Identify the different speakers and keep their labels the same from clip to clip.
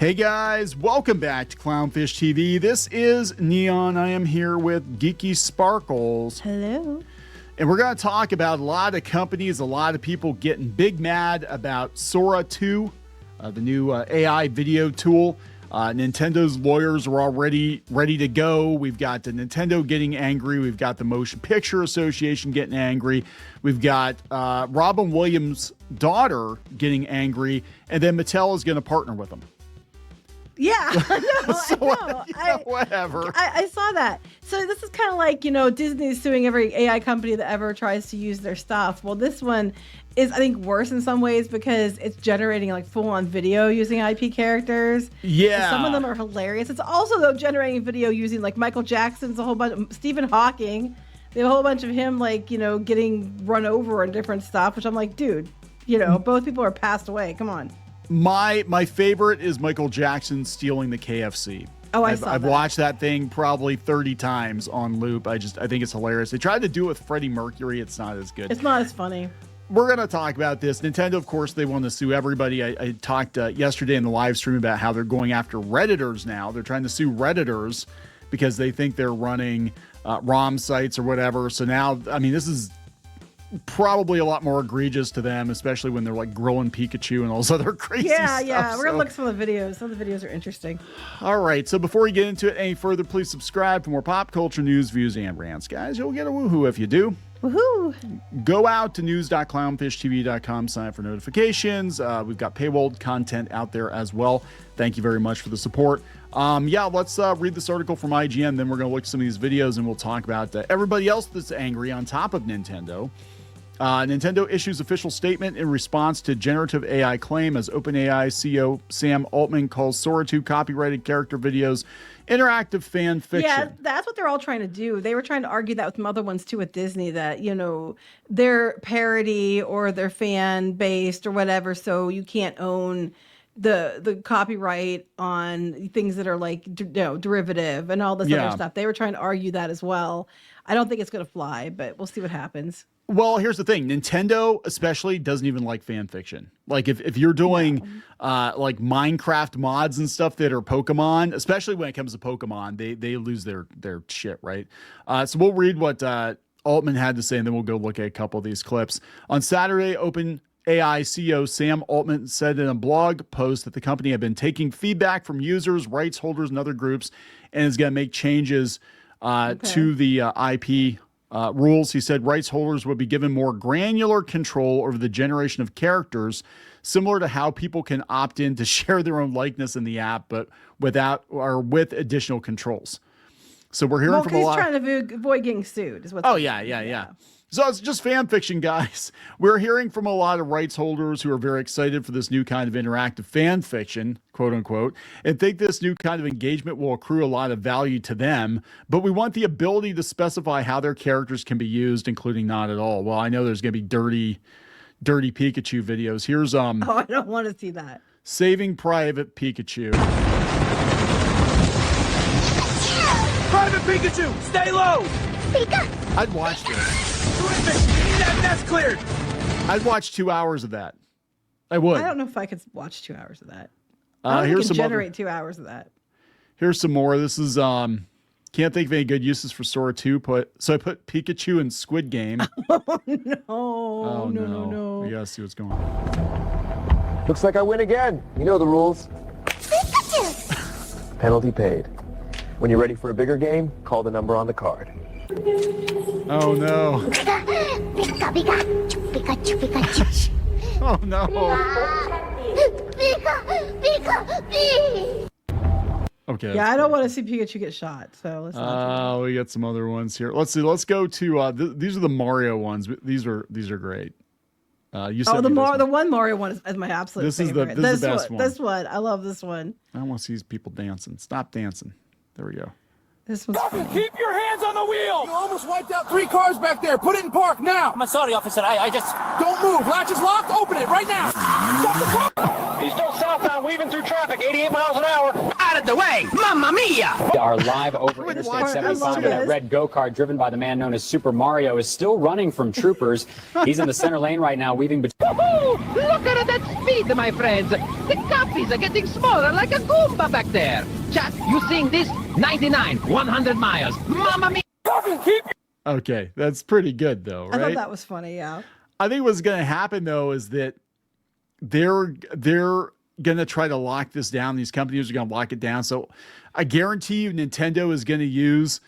Speaker 1: Hey guys, welcome back to Clownfish TV. This is Kneon. I am here with Geeky Sparkles.
Speaker 2: Hello.
Speaker 1: And we're going to talk about a lot of companies, a lot of people getting big mad about Sora 2, the new AI video tool. Nintendo's lawyers are already ready to go. We've got the Nintendo getting angry. We've got the Motion Picture Association getting angry. We've got Robin Williams' daughter getting angry. And then Mattel is going to partner with them.
Speaker 2: Yeah, I know.
Speaker 1: So, whatever.
Speaker 2: I saw that. So this is kind of like, Disney is suing every AI company that ever tries to use their stuff. Well, this one is, I think, worse in some ways because it's generating like full-on video using IP characters.
Speaker 1: Yeah.
Speaker 2: So some of them are hilarious. It's also, though, generating video using like Michael Jackson's, a whole bunch of Stephen Hawking. They have a whole bunch of him like, getting run over and different stuff, which I'm like, dude, both people are passed away. Come on.
Speaker 1: My favorite is Michael Jackson stealing the KFC.
Speaker 2: Oh,
Speaker 1: I've watched that thing probably 30 times on loop. I think it's hilarious. They tried to do it with Freddie Mercury. It's not as good.
Speaker 2: It's not as funny.
Speaker 1: We're going to talk about this. Nintendo, of course, they want to sue everybody. I talked yesterday in the live stream about how they're going after Redditors now. They're trying to sue Redditors because they think they're running ROM sites or whatever. So now, I mean, this is probably a lot more egregious to them, especially when they're like grilling Pikachu and all this other crazy stuff.
Speaker 2: Yeah. We're going to look at some of the videos. Some of the videos are interesting.
Speaker 1: All right. So before we get into it any further, please subscribe for more pop culture news, views, and rants. Guys, you'll get a woohoo if you do.
Speaker 2: Woohoo!
Speaker 1: Go out to news.clownfishtv.com, sign up for notifications. We've got paywalled content out there as well. Thank you very much for the support. Let's read this article from IGN. Then we're going to look at some of these videos and we'll talk about everybody else that's angry on top of Nintendo. Nintendo issues official statement in response to generative AI claim as OpenAI CEO Sam Altman calls Sora 2 copyrighted character videos interactive fan fiction.
Speaker 2: Yeah, that's what they're all trying to do. They were trying to argue that with some other ones too with Disney, that, they're parody or they're fan based or whatever, so you can't own the copyright on things that are like derivative and all this other stuff. They were trying to argue that as well. I don't think it's going to fly, but we'll see what happens.
Speaker 1: Well, here's the thing. Nintendo especially doesn't even like fan fiction. Like if you're doing like Minecraft mods and stuff that are Pokemon, especially when it comes to Pokemon, they lose their shit, right? So we'll read what Altman had to say, and then we'll go look at a couple of these clips. On Saturday, OpenAI CEO Sam Altman said in a blog post that the company had been taking feedback from users, rights holders, and other groups, and is going to make changes to the IP rules. He said rights holders would be given more granular control over the generation of characters, similar to how people can opt in to share their own likeness in the app, but with additional controls. So we're hearing from a lot.
Speaker 2: He's trying to avoid getting sued, is what.
Speaker 1: Oh yeah. So it's just fan fiction, guys. We're hearing from a lot of rights holders who are very excited for this new kind of interactive fan fiction, quote unquote, and think this new kind of engagement will accrue a lot of value to them. But we want the ability to specify how their characters can be used, including not at all. Well, I know there's going to be dirty Pikachu videos. Here's
Speaker 2: Oh, I don't want to see that.
Speaker 1: Saving Private Pikachu.
Speaker 3: Private Pikachu, stay low.
Speaker 4: Pika.
Speaker 1: I'd watch this.
Speaker 3: That's cleared.
Speaker 1: I'd watch 2 hours of that. I would.
Speaker 2: I don't know if I could watch 2 hours of that. I don't think you can generate 2 hours of that.
Speaker 1: Here's some more. This is can't think of any good uses for Sora 2. So I put Pikachu in Squid Game.
Speaker 2: Oh no.
Speaker 1: We gotta see what's going on.
Speaker 5: Looks like I win again. You know the rules.
Speaker 4: Pikachu.
Speaker 5: Penalty paid. When you're ready for a bigger game, call the number on the card.
Speaker 1: Oh no.
Speaker 4: Pikachu.
Speaker 1: Oh no.
Speaker 4: Pika.
Speaker 1: Okay.
Speaker 2: Yeah, I don't want to see Pikachu get shot. So let's not.
Speaker 1: We got some other ones here. Let's see. Let's go to these are the Mario ones. These are great. You said
Speaker 2: the one Mario one is my absolute favorite.
Speaker 1: This is the best one.
Speaker 2: This one. I love this one.
Speaker 1: I don't want to see these people dancing. Stop dancing. There we go.
Speaker 2: This one's funny.
Speaker 3: Keep your hands on the wheel. You almost wiped out 3 cars back there. Put it in park now.
Speaker 6: I'm sorry, officer. I just...
Speaker 3: Don't move. Latch is locked. Open it right now. Stop the car.
Speaker 6: He's still southbound, weaving through traffic, 88 miles an hour. Out of the way. Mamma mia.
Speaker 7: Our live over Interstate 75 in that red go-kart driven by the man known as Super Mario is still running from troopers. He's in the center lane right now, weaving between...
Speaker 4: Look at it. That's
Speaker 6: speed, my friends. The copies are getting smaller like a Goomba back there. Chat, you seeing this? 99, 100 miles. Mamma mia!
Speaker 1: Okay, that's pretty good though, right?
Speaker 2: I thought that was funny, yeah.
Speaker 1: I think what's going to happen though is that they're going to try to lock this down. These companies are going to lock it down. So I guarantee you Nintendo is going to use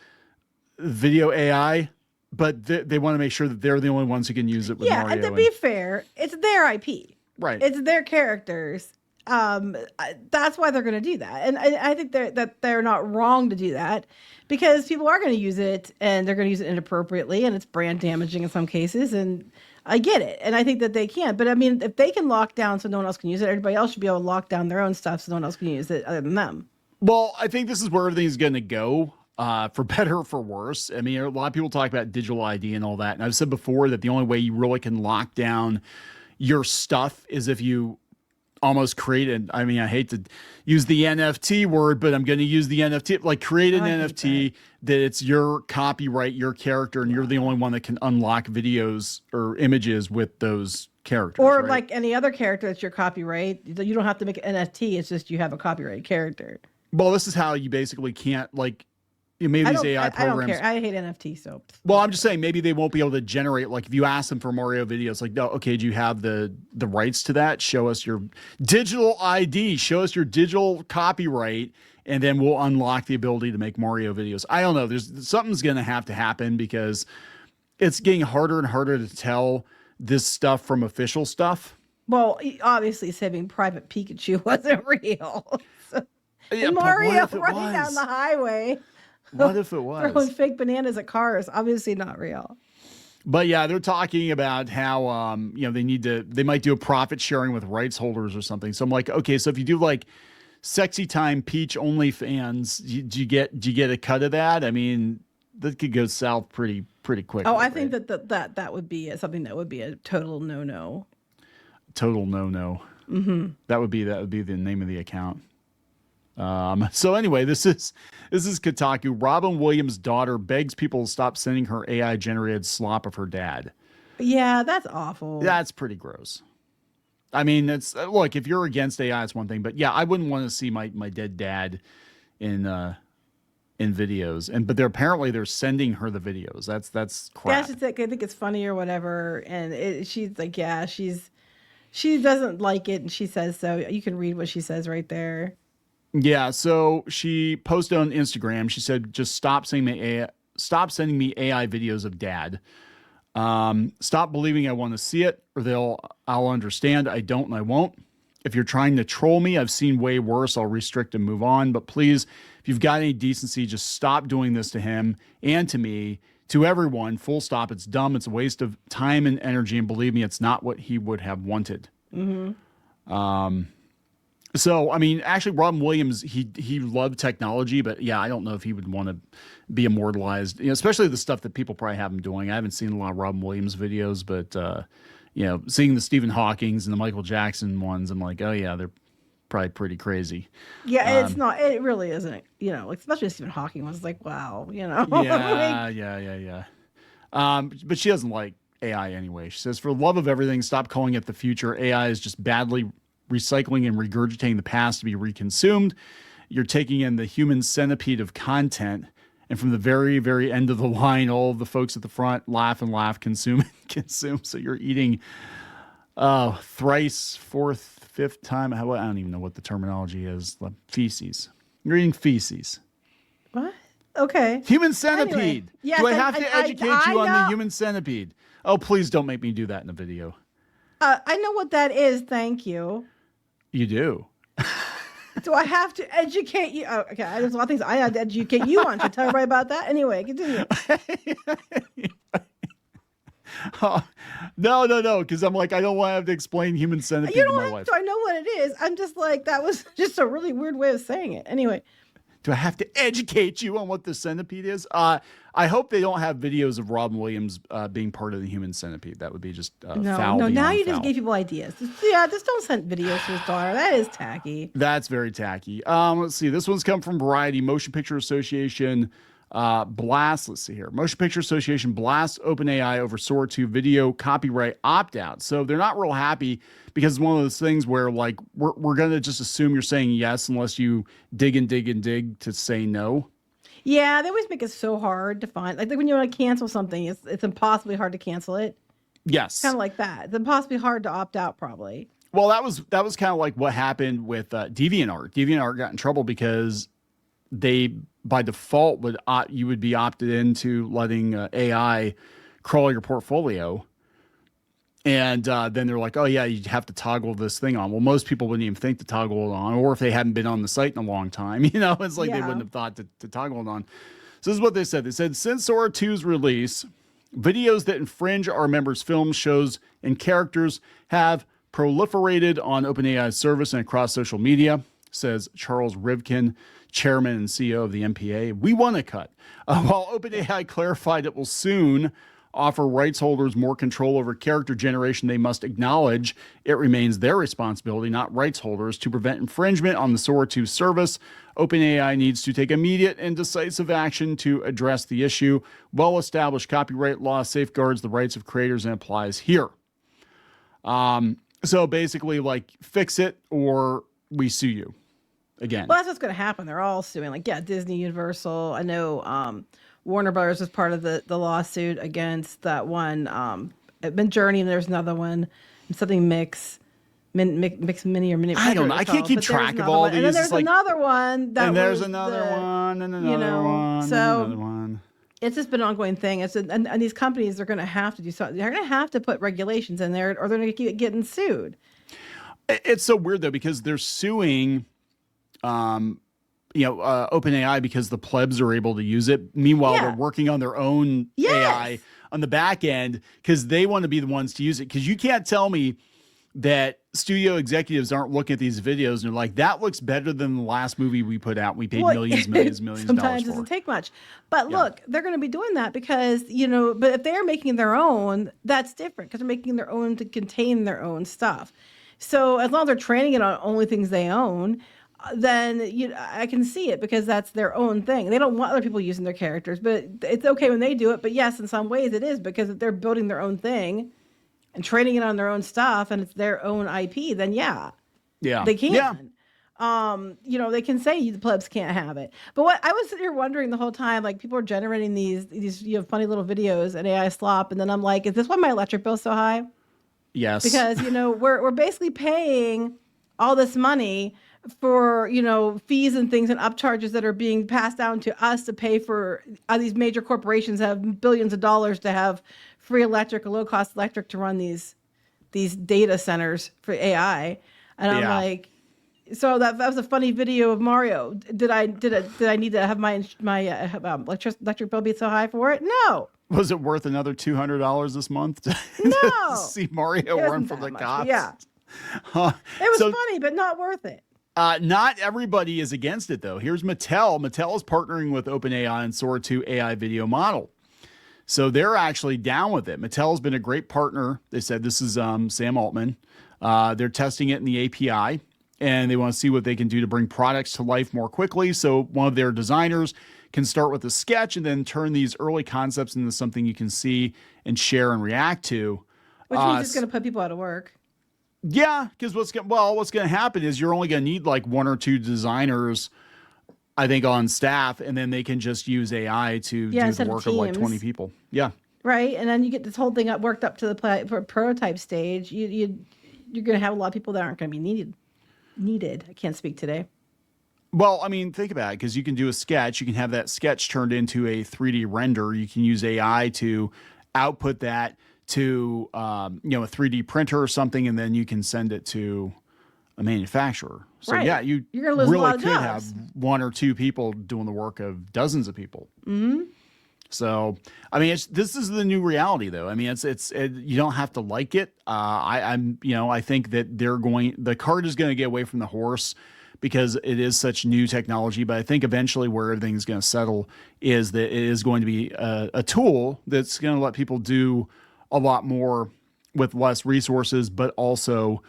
Speaker 1: video AI, but they want to make sure that they're the only ones who can use it with Mario.
Speaker 2: And to be fair, it's their IP.
Speaker 1: Right.
Speaker 2: It's their characters. That's why they're going to do that. And I think they're not wrong to do that because people are going to use it and they're going to use it inappropriately and it's brand damaging in some cases. And I get it. And I think that they can. But I mean, if they can lock down so no one else can use it, everybody else should be able to lock down their own stuff so no one else can use it other than them.
Speaker 1: Well, I think this is where everything's going to go, for better or for worse. I mean, a lot of people talk about digital ID and all that. And I've said before that the only way you really can lock down your stuff is if you almost create it. I mean, I hate to use the NFT word, but I'm going to use the NFT, like create an NFT that it's your copyright, your character, and you're the only one that can unlock videos or images with those characters.
Speaker 2: Or
Speaker 1: right?
Speaker 2: like any other character that's your copyright. You don't have to make an NFT. It's just you have a copyright character.
Speaker 1: Well, this is how you basically can't, like, maybe these AI programs.
Speaker 2: I don't care. I hate NFT, so.
Speaker 1: Well, I'm just saying maybe they won't be able to generate, like, if you ask them for Mario videos, like, no, okay, do you have the rights to that? Show us your digital ID, show us your digital copyright, and then we'll unlock the ability to make Mario videos. I don't know. Something's going to have to happen because it's getting harder and harder to tell this stuff from official stuff.
Speaker 2: Well, obviously saving Private Pikachu wasn't real.
Speaker 1: Yeah,
Speaker 2: Mario running down the highway.
Speaker 1: What if it was?
Speaker 2: Throwing fake bananas at cars. Obviously not real.
Speaker 1: But yeah, they're talking about how they might do a profit sharing with rights holders or something. So I'm like, okay, so if you do like Sexy Time Peach OnlyFans, do you get a cut of that? I mean, that could go south pretty quick.
Speaker 2: Oh, I think that would be something that would be a total no-no.
Speaker 1: Total no-no. Mm-hmm. That would be the name of the account. So anyway, this is Kotaku. Robin Williams' daughter begs people to stop sending her AI generated slop of her dad.
Speaker 2: Yeah, that's awful. That's
Speaker 1: pretty gross. I mean, look, if you're against AI, it's one thing, but yeah, I wouldn't want to see my dead dad in videos. But they're sending her the videos. That's crap.
Speaker 2: Yeah, I think it's funny or whatever. And she's like, yeah, she doesn't like it, and she says so. You can read what she says right there.
Speaker 1: Yeah, so she posted on Instagram. She said, "Just stop sending me AI videos of dad. Stop believing I want to see it, or I'll understand. I don't, and I won't. If you're trying to troll me, I've seen way worse. I'll restrict and move on. But please, if you've got any decency, just stop doing this to him and to me, to everyone. Full stop. It's dumb. It's a waste of time and energy. And believe me, it's not what he would have wanted." Mm-hmm. So, I mean, actually, Robin Williams, he loved technology, but yeah, I don't know if he would want to be immortalized, especially the stuff that people probably have him doing. I haven't seen a lot of Robin Williams videos, but, seeing the Stephen Hawkings and the Michael Jackson ones, I'm like, oh yeah, they're probably pretty crazy.
Speaker 2: Yeah, it's not, it really isn't, especially Stephen Hawking was like, wow,
Speaker 1: Yeah. But she doesn't like AI anyway. She says, for the love of everything, stop calling it the future. AI is just badly recycling and regurgitating the past to be reconsumed. You're taking in the human centipede of content, and from the very, very end of the line, all of the folks at the front laugh and laugh, consume. So you're eating thrice, fourth, fifth time. I don't even know what the terminology is. Feces. You're eating feces.
Speaker 2: What? Okay.
Speaker 1: Human centipede.
Speaker 2: Anyway, yes,
Speaker 1: do I have to educate you on the human centipede? Oh, please don't make me do that in a video.
Speaker 2: I know what that is. Thank you.
Speaker 1: You do.
Speaker 2: Do I have to educate you? Oh, okay, there's a lot of things I have to educate you on. Should I tell everybody about that? Anyway, continue.
Speaker 1: No, because I'm like, I don't want to have to explain human centipede to my wife.
Speaker 2: I know what it is. I'm just like, that was just a really weird way of saying it. Anyway.
Speaker 1: Do I have to educate you on what the centipede is? I hope they don't have videos of Robin Williams being part of the human centipede. That would be just foul.
Speaker 2: No, now you just gave people ideas. Just don't send videos to his daughter. That is tacky.
Speaker 1: That's very tacky. Let's see. This one's come from Variety. Motion Picture Association Let's see here. Motion Picture Association blasts OpenAI over Sora 2 video copyright opt-out. So they're not real happy because it's one of those things where like we're going to just assume you're saying yes unless you dig and dig and dig to say no.
Speaker 2: Yeah, they always make it so hard to find. Like when you want to cancel something, it's impossibly hard to cancel it.
Speaker 1: Yes.
Speaker 2: Kind of like that. It's impossibly hard to opt out probably.
Speaker 1: Well, that was kind of like what happened with DeviantArt. DeviantArt got in trouble because they by default you would be opted into letting AI crawl your portfolio, and then they're like, oh yeah, you have to toggle this thing on. Well, most people wouldn't even think to toggle it on, or if they hadn't been on the site in a long time, it's like they wouldn't have thought to toggle it on. So this is what they said. They said since Sora 2's release, videos that infringe our members' films, shows, and characters have proliferated on OpenAI's service and across social media, says Charles Rivkin, chairman and CEO of the MPA. We want a cut. While OpenAI clarified it will soon offer rights holders more control over character generation, they must acknowledge it remains their responsibility, not rights holders, to prevent infringement on the Sora 2 service. OpenAI needs to take immediate and decisive action to address the issue. Well-established copyright law safeguards the rights of creators and applies here. So basically, like, fix it or we sue you again.
Speaker 2: Well, that's what's going to happen. They're all suing. Like, yeah, Disney, Universal. I know Warner Brothers was part of the lawsuit against that one. Journey, and there's another one. Something Mix Mini or Mini.
Speaker 1: I don't know. I can't keep track of all
Speaker 2: one.
Speaker 1: these.
Speaker 2: And then there's another one.
Speaker 1: And there's another one. And another one.
Speaker 2: So
Speaker 1: and another one.
Speaker 2: It's just been an ongoing thing. And these companies are going to have to do something. They're going to have to put regulations in there, or they're going to keep getting sued.
Speaker 1: It's so weird though because they're suing, OpenAI because the plebs are able to use it. Meanwhile, they're working on their own AI on the back end because they want to be the ones to use it. Because you can't tell me that studio executives aren't looking at these videos and they're like, that looks better than the last movie we put out. We paid millions of dollars
Speaker 2: Sometimes it doesn't take much. But look, they're going to be doing that because, but if they're making their own, that's different because they're making their own to contain their own stuff. So as long as they're training it on only things they own, then I can see it because that's their own thing. They don't want other people using their characters, but it's okay when they do it. But yes, in some ways it is because if they're building their own thing and training it on their own stuff and it's their own IP, then they can. Yeah. They can say the plebs can't have it. But what I was sitting here wondering the whole time, like people are generating these funny little videos and AI slop, and then I'm like, is this why my electric bill's so high?
Speaker 1: Yes.
Speaker 2: Because we're basically paying all this money for fees and things and upcharges that are being passed down to us to pay for these major corporations that have billions of dollars to have free electric or low cost electric to run these data centers for AI. And I'm like, so that was a funny video of Mario. Did I need to have my electric bill be so high for it? No.
Speaker 1: Was it worth another $200 this month to see Mario run from the cops?
Speaker 2: Yeah. It was funny, but not worth it.
Speaker 1: Not everybody is against it, though. Here's Mattel. Mattel is partnering with OpenAI and Sora 2 AI video model. So they're actually down with it. Mattel's been a great partner. They said this is Sam Altman. They're testing it in the API, and they want to see what they can do to bring products to life more quickly. So one of their designers can start with a sketch and then turn these early concepts into something you can see and share and react to.
Speaker 2: Which means it's going to put people out of work.
Speaker 1: Yeah, because what's going to happen is you're only going to need like one or two designers, I think, on staff, and then they can just use AI to do the work of like 20 people. Yeah.
Speaker 2: Right, and then you get this whole thing worked up to the prototype stage. You're going to have a lot of people that aren't going to be needed. I can't speak today.
Speaker 1: Well, I mean, think about it, because you can do a sketch. You can have that sketch turned into a 3D render. You can use AI to output that to a 3D printer or something, and then you can send it to a manufacturer. So
Speaker 2: right.
Speaker 1: yeah,
Speaker 2: you're gonna lose
Speaker 1: really
Speaker 2: a lot of
Speaker 1: could
Speaker 2: jobs.
Speaker 1: have one or two people doing the work of dozens of people.
Speaker 2: Mm-hmm.
Speaker 1: So I mean, this is the new reality, though. I mean, it's you don't have to like it. I think that the cart is going to get away from the horse because it is such new technology. But I think eventually where everything's going to settle is that it is going to be a tool that's going to let people do a lot more with less resources, but also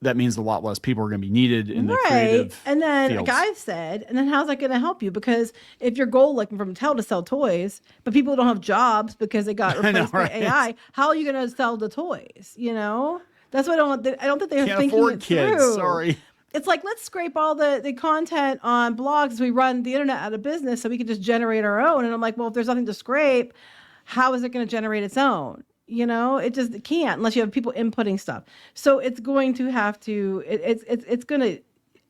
Speaker 1: that means a lot less people are going to be needed in the
Speaker 2: Right.
Speaker 1: creative
Speaker 2: And then
Speaker 1: fields.
Speaker 2: a guy said, and then how's that going to help you? Because if your goal, like from Mattel, to sell toys, but people don't have jobs because they got
Speaker 1: I know,
Speaker 2: replaced by
Speaker 1: right?
Speaker 2: AI, how are you going to sell the toys? You know, that's what I don't think they're
Speaker 1: Can't
Speaker 2: thinking
Speaker 1: afford
Speaker 2: it
Speaker 1: kids.
Speaker 2: through.
Speaker 1: Sorry.
Speaker 2: It's like, let's scrape all the content on blogs. We run the internet out of business so we can just generate our own. And I'm like, well, if there's nothing to scrape, how is it going to generate its own? You know, it can't unless you have people inputting stuff. So it's going to have to, it's going to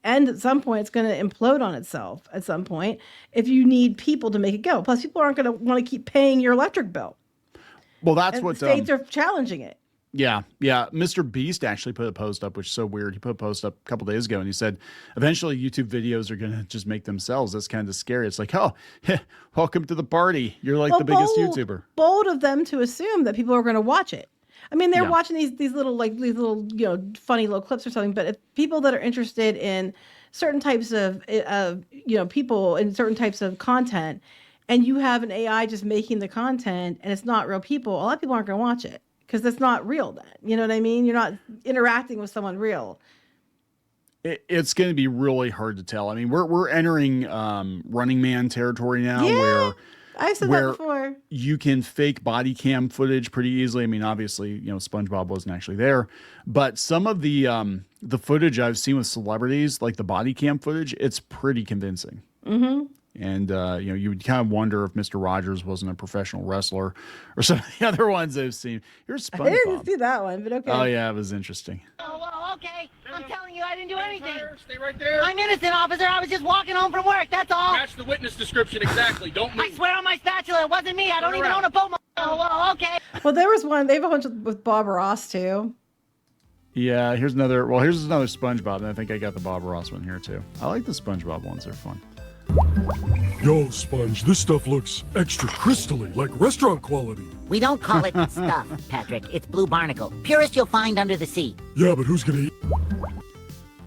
Speaker 2: end at some point. It's going to implode on itself at some point if you need people to make it go. Plus, people aren't going to want to keep paying your electric bill.
Speaker 1: Well, that's
Speaker 2: And
Speaker 1: what
Speaker 2: states are challenging it.
Speaker 1: Yeah. Mr. Beast actually put a post up, which is so weird. He put a post up a couple days ago, and he said, eventually YouTube videos are going to just make themselves. That's kind of scary. It's like, oh, welcome to the party. You're like the biggest YouTuber.
Speaker 2: Bold of them to assume that people are going to watch it. I mean, they're
Speaker 1: Yeah.
Speaker 2: watching these little funny little clips or something. But if people that are interested in certain types of people and certain types of content, and you have an AI just making the content and it's not real people, a lot of people aren't going to watch it. Because that's not real then. You know what I mean? You're not interacting with someone real.
Speaker 1: It's going to be really hard to tell. I mean, we're entering Running Man territory now where
Speaker 2: I've said that before.
Speaker 1: you can fake body cam footage pretty easily. I mean, obviously, SpongeBob wasn't actually there. But some of the footage I've seen with celebrities, like the body cam footage, it's pretty convincing.
Speaker 2: Mm-hmm.
Speaker 1: And, you would kind of wonder if Mr. Rogers wasn't a professional wrestler or some of the other ones I've seen. Here's SpongeBob.
Speaker 2: I didn't see that one, but okay.
Speaker 1: Oh, yeah, it was interesting.
Speaker 8: Oh, well, okay. I'm telling you, I didn't do anything.
Speaker 3: Stay right there.
Speaker 8: I'm innocent, officer. I was just walking home from work, that's all.
Speaker 3: Match the witness description exactly. Don't
Speaker 8: I
Speaker 3: move.
Speaker 8: swear on my spatula, it wasn't me. I don't even own a boat. Oh, well, okay.
Speaker 2: Well, there was one. They have a bunch with Bob Ross, too.
Speaker 1: Yeah, here's another SpongeBob, and I think I got the Bob Ross one here, too. I like the SpongeBob ones. They're fun.
Speaker 9: Yo, Sponge, this stuff looks extra crystally, like restaurant quality.
Speaker 10: We don't call it stuff, Patrick. It's blue barnacle. Purest you'll find under the sea.
Speaker 9: Yeah, but who's gonna eat?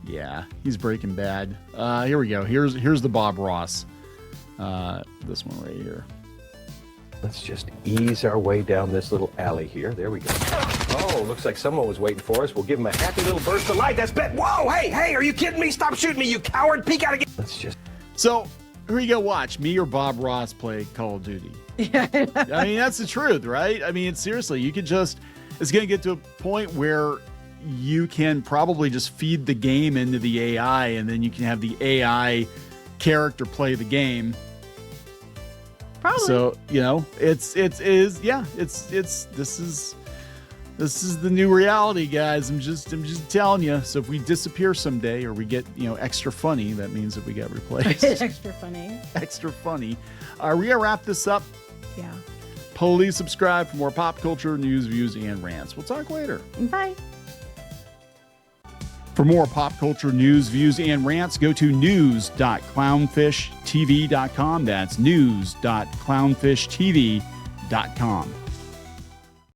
Speaker 1: Yeah, he's Breaking Bad. Here we go. Here's the Bob Ross. This one right here.
Speaker 5: Let's just ease our way down this little alley here. There we go. Oh, looks like someone was waiting for us. We'll give him a happy little burst of light. That's bet. Whoa, hey, are you kidding me? Stop shooting me, you coward. Peek out again. Let's just...
Speaker 1: So, here you go. Watch me or Bob Ross play Call of Duty. I mean, that's the truth, right? I mean, seriously, it's going to get to a point where you can probably just feed the game into the AI, and then you can have the AI character play the game.
Speaker 2: Probably.
Speaker 1: So, this is the new reality, guys. I'm just telling you. So if we disappear someday or we get, extra funny, that means that we get replaced.
Speaker 2: Extra funny.
Speaker 1: Extra funny. Are we gonna wrap this up?
Speaker 2: Yeah.
Speaker 1: Please subscribe for more pop culture news, views, and rants. We'll talk later.
Speaker 2: Bye.
Speaker 1: For more pop culture news, views, and rants, go to news.clownfishtv.com. That's news.clownfishtv.com.